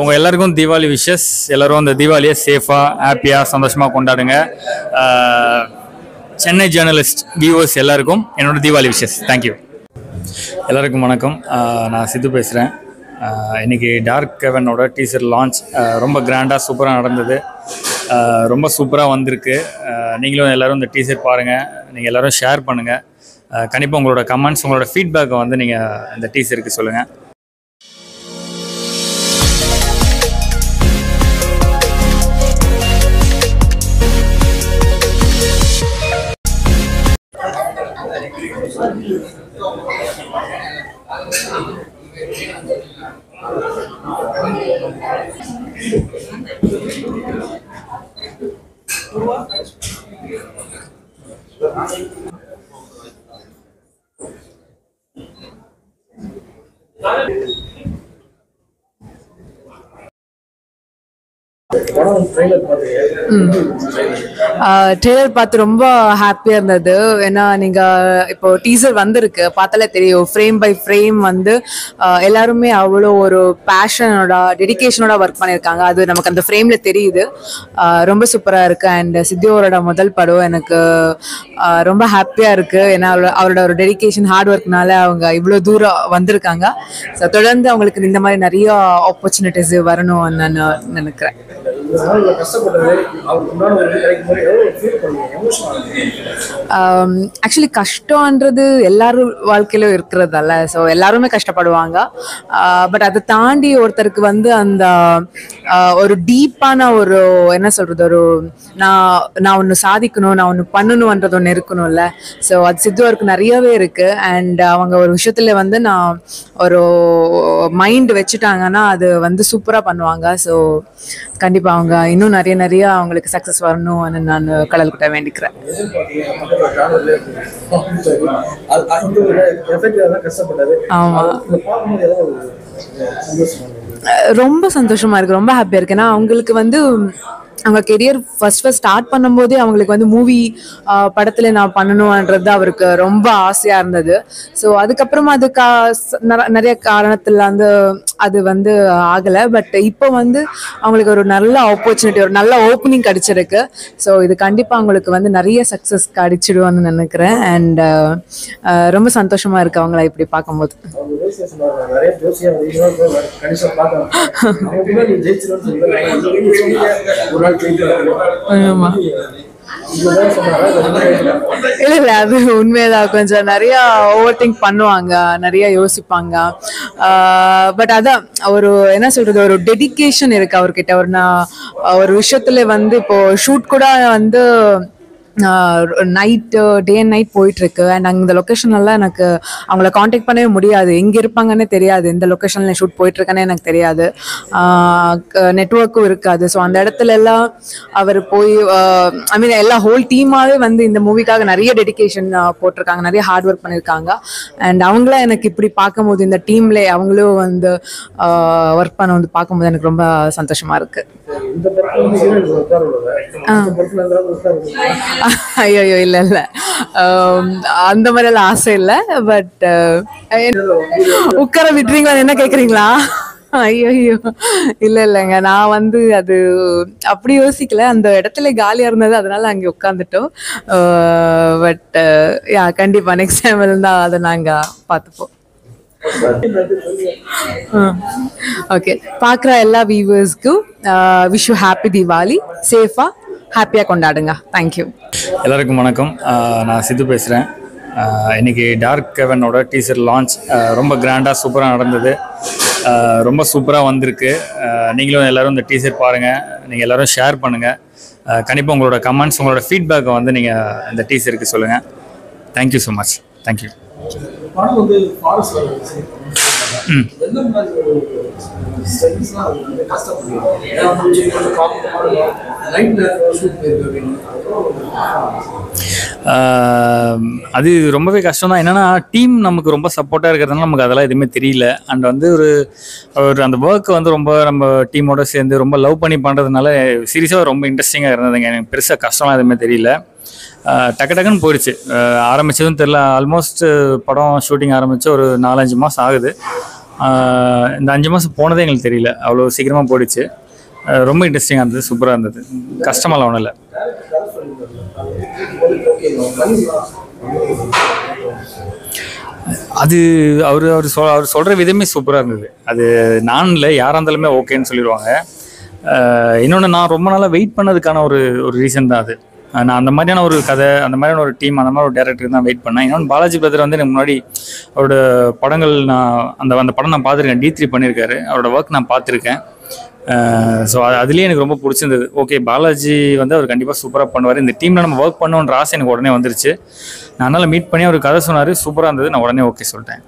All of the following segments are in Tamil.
உங்கள் எல்லாருக்கும் தீபாவளி விஷஸ். எல்லோரும் அந்த தீபாவளியை சேஃபாக ஹாப்பியாக சந்தோஷமாக கொண்டாடுங்க. சென்னை ஜேர்னலிஸ்ட் வியூவர்ஸ் எல்லாருக்கும் என்னோட தீபாவளி விஷஸ். தேங்க்யூ. எல்லாருக்கும் வணக்கம். நான் சித்து பேசுகிறேன். இன்றைக்கி டார்க் ஹெவனோட டீசர் லான்ச் ரொம்ப கிராண்டாக சூப்பராக நடந்தது. ரொம்ப சூப்பராக வந்திருக்கு. நீங்களும் எல்லோரும் இந்த டீசர் பாருங்கள். நீங்கள் எல்லோரும் ஷேர் பண்ணுங்கள். கண்டிப்பாக உங்களோட கமெண்ட்ஸ், உங்களோட ஃபீட்பேக்கை வந்து நீங்கள் இந்த டீசருக்கு சொல்லுங்கள். ட்ரெய்லர் பார்த்து ரொம்ப ஹாப்பியாக இருந்தது. ஏன்னா நீங்கள் இப்போ டீசர் வந்திருக்கு, பார்த்தாலே தெரியும். ஃப்ரேம் பை ஃப்ரேம் வந்து எல்லாருமே அவ்வளோ ஒரு பேஷனோட டெடிக்கேஷனோட ஒர்க் பண்ணியிருக்காங்க. அது நமக்கு அந்த ஃப்ரேமில் தெரியுது. ரொம்ப சூப்பராக இருக்குது. அண்ட் சித்தியோட முதல் படம் எனக்கு ரொம்ப ஹாப்பியாக இருக்குது. ஏன்னா அவரோட ஒரு டெடிக்கேஷன் ஹார்ட் ஒர்க்னால அவங்க இவ்வளோ தூரம் வந்திருக்காங்க. ஸோ தொடர்ந்து அவங்களுக்கு இந்த மாதிரி நிறைய ஆப்பர்ச்சுனிட்டிஸ் வரணும்னு நான் நினைக்கிறேன். ஆக்சுவலி கஷ்டம்ன்றது எல்லாரும் வாழ்க்கையிலும் இருக்கிறதால, ஸோ எல்லாருமே கஷ்டப்படுவாங்க. பட் அதை தாண்டி ஒருத்தருக்கு வந்து அந்த ஒரு டீப்பான ஒரு என்ன சொல்றது, ஒரு நான் ஒன்று சாதிக்கணும், நான் ஒன்று பண்ணணும்ன்றது ஒன்று இருக்கணும்ல. ஸோ அது சித்துவருக்கு நிறையவே இருக்கு. அண்ட் அவங்க ஒரு விஷயத்துல வந்து நான் ஒரு மைண்ட் வச்சுட்டாங்கன்னா அது வந்து சூப்பராக பண்ணுவாங்க. ஸோ கண்டிப்பாக அவங்க இன்னும் நிறைய அவங்களுக்கு சக்ஸஸ் வரணும்னு நான் கடவுள்கிட்ட வேண்டிக்கிறேன். ஆமா, ரொம்ப சந்தோஷமா இருக்கு, ரொம்ப ஹாப்பியா இருக்கு. ஏன்னா அவங்களுக்கு வந்து அவங்க கெரியர் ஃபர்ஸ்ட் ஸ்டார்ட் பண்ணும்போதே அவங்களுக்கு வந்து மூவி படத்துல நான் பண்ணணும்ன்றது அவருக்கு ரொம்ப ஆசையா இருந்தது. ஸோ அதுக்கப்புறமா அதுக்கு நிறைய காரணத்துல வந்து அது வந்து ஆகலை. பட் இப்போ வந்து அவங்களுக்கு ஒரு நல்ல ஆப்பர்ச்சுனிட்டி, ஒரு நல்ல ஓப்பனிங் கிடைச்சிருக்கு. ஸோ இது கண்டிப்பாக அவங்களுக்கு வந்து நிறைய சக்ஸஸ் கிடைச்சிடுவோன்னு நினைக்கிறேன். அண்ட் ரொம்ப சந்தோஷமா இருக்கு அவங்கள இப்படி பார்க்கும்போது. இல்ல அது உண்மைதான். கொஞ்சம் நிறைய ஓவர் திங்க் பண்ணுவாங்க, நிறைய யோசிப்பாங்க. பட் அதான் ஒரு என்ன சொல்றது, ஒரு டெடிக்கேஷன் இருக்கு அவர்கிட்ட. ஒரு விஷயத்துல வந்து இப்போ ஷூட் கூட வந்து நைட்டு டே அண்ட் நைட் போயிட்டுருக்கு. அண்ட் அங்கே இந்த லொக்கேஷன்லாம் எனக்கு அவங்கள காண்டாக்ட் பண்ணவே முடியாது. எங்கே இருப்பாங்கன்னே தெரியாது, எந்த லொக்கேஷனில் ஷூட் போயிட்டுருக்கேன்னே எனக்கு தெரியாது. நெட்ஒர்க்கும் இருக்காது. ஸோ அந்த இடத்துல எல்லாம் அவர் போய் ஐ மீன் எல்லா ஹோல் டீமாகவே வந்து இந்த மூவிக்காக நிறைய டெடிக்கேஷன் போட்டிருக்காங்க, நிறைய ஹார்ட் ஒர்க் பண்ணியிருக்காங்க. அண்ட் அவங்களாம் எனக்கு இப்படி பார்க்கும்போது, இந்த டீம்ல அவங்களும் வந்து ஒர்க் பண்ண வந்து பார்க்கும்போது எனக்கு ரொம்ப சந்தோஷமா இருக்கு. ஐயோ இல்ல அந்த மாதிரி எல்லாம் ஆசை இல்லை. பட் உட்கார விட்டுறீங்களா, என்ன கேக்குறீங்களா? ஐயோ இல்லைங்க, நான் வந்து அது அப்படி யோசிக்கல. அந்த இடத்துல காலியா இருந்தது, அதனால அங்கே உட்காந்துட்டோம். பட் யா கண்டிப்பா நெக்ஸ்ட் டைம் இருந்தா அதை நாங்க பார்த்துப்போம். ஓகே, பார்க்குற எல்லா வியூவர்ஸ்க்கும் விஷ் யூ ஹாப்பி தீபாவளி. சேஃபா ஹாப்பியாக கொண்டாடுங்க. தேங்க்யூ. எல்லாருக்கும் வணக்கம். நான் சித்து பேசுகிறேன். இன்றைக்கி டார்க் ஹெவனோட டீசர் லான்ச் ரொம்ப கிராண்டாக சூப்பராக நடந்தது. ரொம்ப சூப்பராக வந்திருக்கு. நீங்களும் எல்லோரும் இந்த டீசர் பாருங்கள். நீங்கள் எல்லோரும் ஷேர் பண்ணுங்கள். கண்டிப்பாக உங்களோட கமெண்ட்ஸ், உங்களோட ஃபீட்பேக்கை வந்து நீங்கள் இந்த டீசருக்கு சொல்லுங்கள். Thank you so much. தேங்க்யூ. அது ரொம்பவே கஷ்டம் தான். என்னென்னா டீம் நமக்கு ரொம்ப சப்போர்ட்டாக இருக்கிறதுனால நமக்கு அதெல்லாம் எதுவுமே தெரியல. அண்ட் வந்து ஒரு அந்த ஒர்க்கை வந்து ரொம்ப நம்ம டீமோட சேர்ந்து ரொம்ப லவ் பண்ணி பண்ணுறதுனால சீரியஸாக ரொம்ப இன்ட்ரெஸ்டிங்காக இருந்ததுங்க. எனக்கு பெருசாக கஷ்டம்லாம் எதுவுமே தெரியல. டக்குன்னு போயிடுச்சு. ஆரம்பித்ததும் தெரில. ஆல்மோஸ்ட் படம் ஷூட்டிங் ஆரம்பித்து ஒரு 4-5 மாதம் ஆகுது. இந்த 5 மாதம் போனதே எங்களுக்கு தெரியல, அவ்வளோ சீக்கிரமாக போயிடுச்சு. ரொம்ப இன்ட்ரெஸ்டிங்காக இருந்தது, சூப்பராக இருந்தது, கஷ்டமெல்லாம் ஒன்றும் இல்லை. அது அவர் சொல்கிற விதமே சூப்பராக இருந்தது. அது நான் இல்லை, யாராக இருந்தாலுமே ஓகேன்னு சொல்லிடுவாங்க. இன்னொன்று, நான் ரொம்ப நாளாக வெயிட் பண்ணதுக்கான ஒரு ரீசன் தான் அது. நான் அந்த மாதிரியான ஒரு கதை, அந்த மாதிரியான ஒரு டீம், அந்த மாதிரி ஒரு டேரக்டர் தான் வெயிட் பண்ணேன். இன்னொன்று, பாலாஜி பிரதர் வந்து எனக்கு முன்னாடி அவரோட படங்கள் அந்த படம் நான் பார்த்துருக்கேன். D3 பண்ணியிருக்காரு, அவரோட ஒர்க் நான் பார்த்துருக்கேன். ஸோ அதுலேயே எனக்கு ரொம்ப பிடிச்சிருந்தது. ஓகே, பாலாஜி வந்து அவர் கண்டிப்பாக சூப்பராக பண்ணுவார், இந்த டீமில் நம்ம ஒர்க் பண்ணணுன்ற ஆசை எனக்கு உடனே வந்துருச்சு. நான் அதனால் மீட் பண்ணி அவர் கதை சொன்னார், சூப்பராக இருந்தது, நான் உடனே ஓகே சொல்லிட்டேன்.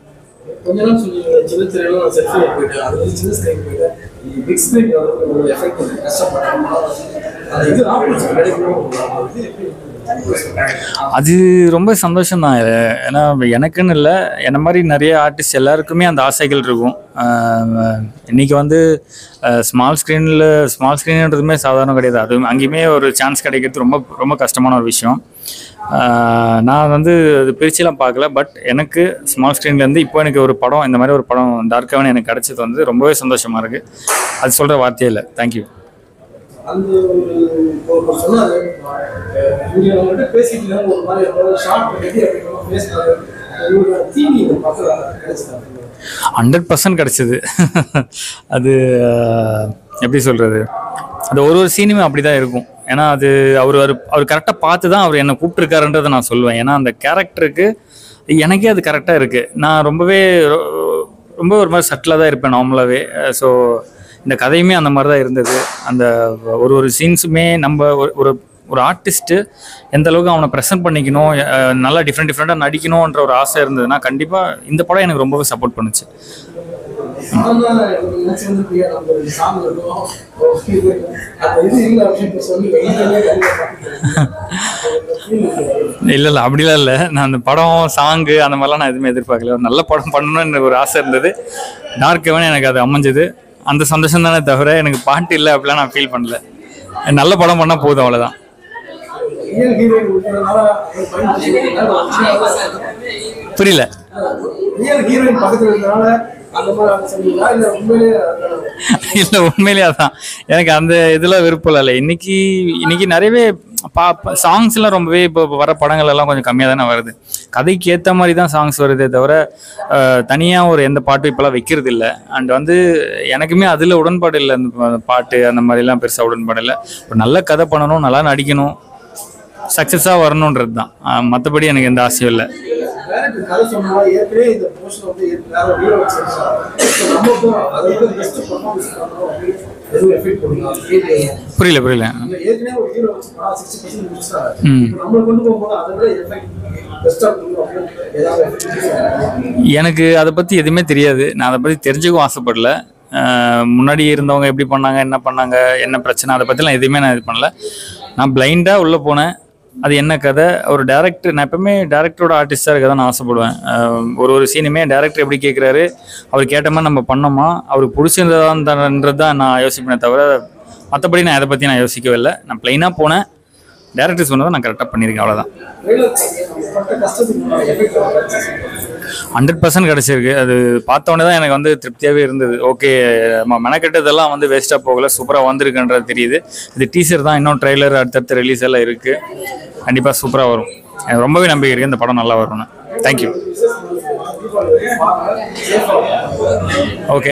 அது ரொம்ப சந்தோஷம்தான். ஏன்னா எனக்குன்னு இல்லை, என்ன மாதிரி நிறைய ஆர்டிஸ்ட் எல்லாருக்குமே அந்த ஆசைகள் இருக்கும். இன்றைக்கி வந்து ஸ்மால் ஸ்க்ரீன்ன்றதுமே சாதாரணம் கிடையாது. அது அங்கேயுமே ஒரு சான்ஸ் கிடைக்கிறது ரொம்ப ரொம்ப கஷ்டமான ஒரு விஷயம். நான் வந்து அது பிரிச்சுலாம் பார்க்கல. பட் எனக்கு ஸ்மால் ஸ்க்ரீன்லேருந்து இப்போ எனக்கு ஒரு படம், இந்த மாதிரி ஒரு படம் டார்க் ஹெவன் எனக்கு கிடைச்சது வந்து ரொம்பவே சந்தோஷமாக இருக்குது. அது சொல்கிற வார்த்தையே இல்லை. தேங்க்யூ. அந்த ஒரு சொன்னாரு, இவங்க பேசிட்டு ஒரு மாதிரி ஷார்ட் பண்ணி பேசினாரு, 100% கிடச்சிது. அது எப்படி சொல்கிறது, அது ஒரு சீனுமே அப்படி தான் இருக்கும். ஏன்னா அது அவர் கரெக்டாக பார்த்து தான் அவர் என்னை கூப்பிட்டுருக்காருன்றதை நான் சொல்லுவேன். ஏன்னா அந்த கேரக்டருக்கு எனக்கே அது கரெக்டாக இருக்குது. நான் ரொம்ப ஒரு மாதிரி சட்டிலாக தான் இருப்பேன் நார்மலாகவே. ஸோ இந்த கதையுமே அந்த மாதிரி தான் இருந்தது. அந்த ஒரு சீன்ஸுமே நம்ம ஒரு ஆர்டிஸ்ட்டு எந்த அளவுக்கு அவனை ப்ரெசென்ட் பண்ணிக்கணும், நல்லா டிஃப்ரெண்ட்டாக நடிக்கணுன்ற ஒரு ஆசை இருந்ததுன்னா கண்டிப்பாக இந்த படம் எனக்கு ரொம்பவே சப்போர்ட் பண்ணுச்சு. இல்லை அப்படிலாம் இல்லை. நான் அந்த படம் சாங்கு அந்த மாதிரிலாம் நான் எதுவுமே எதிர்பார்க்கல. ஒரு நல்ல படம் பண்ணணும்னு ஒரு ஆசை இருந்தது. டார்க் ஹெவன் எனக்கு அது அமைஞ்சது. அந்த சந்தோஷம் தானே தவிர எனக்கு பாட்டு இல்லை அப்படிலாம் நான் ஃபீல் பண்ணல. நல்ல படம் பண்ணால் போதும், அவ்வளோதான். புரியல. இல்லை உண்மையிலே அதான் எனக்கு அந்த இதெல்லாம் விருப்பம் இல்லை. இன்னைக்கு நிறையவே சாங்ஸ்லாம் ரொம்பவே இப்போ வர படங்கள் எல்லாம் கொஞ்சம் கம்மியாக தானே வருது. கதைக்கு ஏற்ற மாதிரி தான் சாங்ஸ் வருதே தவிர தனியாக ஒரு எந்த பாட்டும் இப்போலாம் வைக்கிறது இல்லை. அண்ட் வந்து எனக்குமே அதில் உடன்பாடு இல்லை. அந்த பாட்டு அந்த மாதிரிலாம் பெருசாக உடன்பாடு இல்லை. ஒரு நல்ல கதை பண்ணணும், நல்லா நடிக்கணும், சக்ஸஸாக வரணுன்றது தான். மற்றபடி எனக்கு எந்த ஆசையும் இல்லை. புரியல. எனக்கு அதை பற்றி எதுவுமே தெரியாது. நான் அதை பற்றி தெரிஞ்சுக்கவும் ஆசைப்படல. முன்னாடி இருந்தவங்க எப்படி பண்ணாங்க, என்ன பண்ணாங்க, என்ன பிரச்சனை, அதை பற்றிலாம் எதுவுமே நான் இது பண்ணல. நான் பிளைண்டாக உள்ளே போனேன். அது என்ன கதை, ஒரு டேரக்டர், நான் எப்பவுமே டேரக்டரோட ஆர்டிஸ்டாக இருக்க தான் நான் ஆசைப்படுவேன். ஒரு சீனுமே டேரக்டர் எப்படி கேட்குறாரு, அவர் கேட்ட மாதிரி நம்ம பண்ணோமா, அவருக்கு பிடிச்சிருந்ததான்றது தான் நான் யோசிப்பேனே தவிர மற்றபடி நான் அதை பற்றி நான் யோசிக்கவே இல்லை. நான் பிளைனாக போனேன், டேரக்டர் சொன்னதை நான் கரெக்டாக பண்ணியிருக்கேன், அவ்வளோதான். 100% கிடச்சிருக்கு. அது பார்த்தோன்னே தான் எனக்கு வந்து திருப்தியாகவே இருந்தது. ஓகே, நம்ம மெனக்கெட்டதெல்லாம் வந்து வேஸ்ட்டாக போகலை, சூப்பராக வந்திருக்குன்றது தெரியுது. இது டீசர் தான், இன்னும் ட்ரெய்லர் அடுத்தடுத்த ரிலீஸ் எல்லாம் இருக்குது. கண்டிப்பாக சூப்பராக வரும். எனக்கு ரொம்பவே நம்பிக்கை இருக்குது இந்த படம் நல்லா வரும்னு. தேங்க்யூ. ஓகே.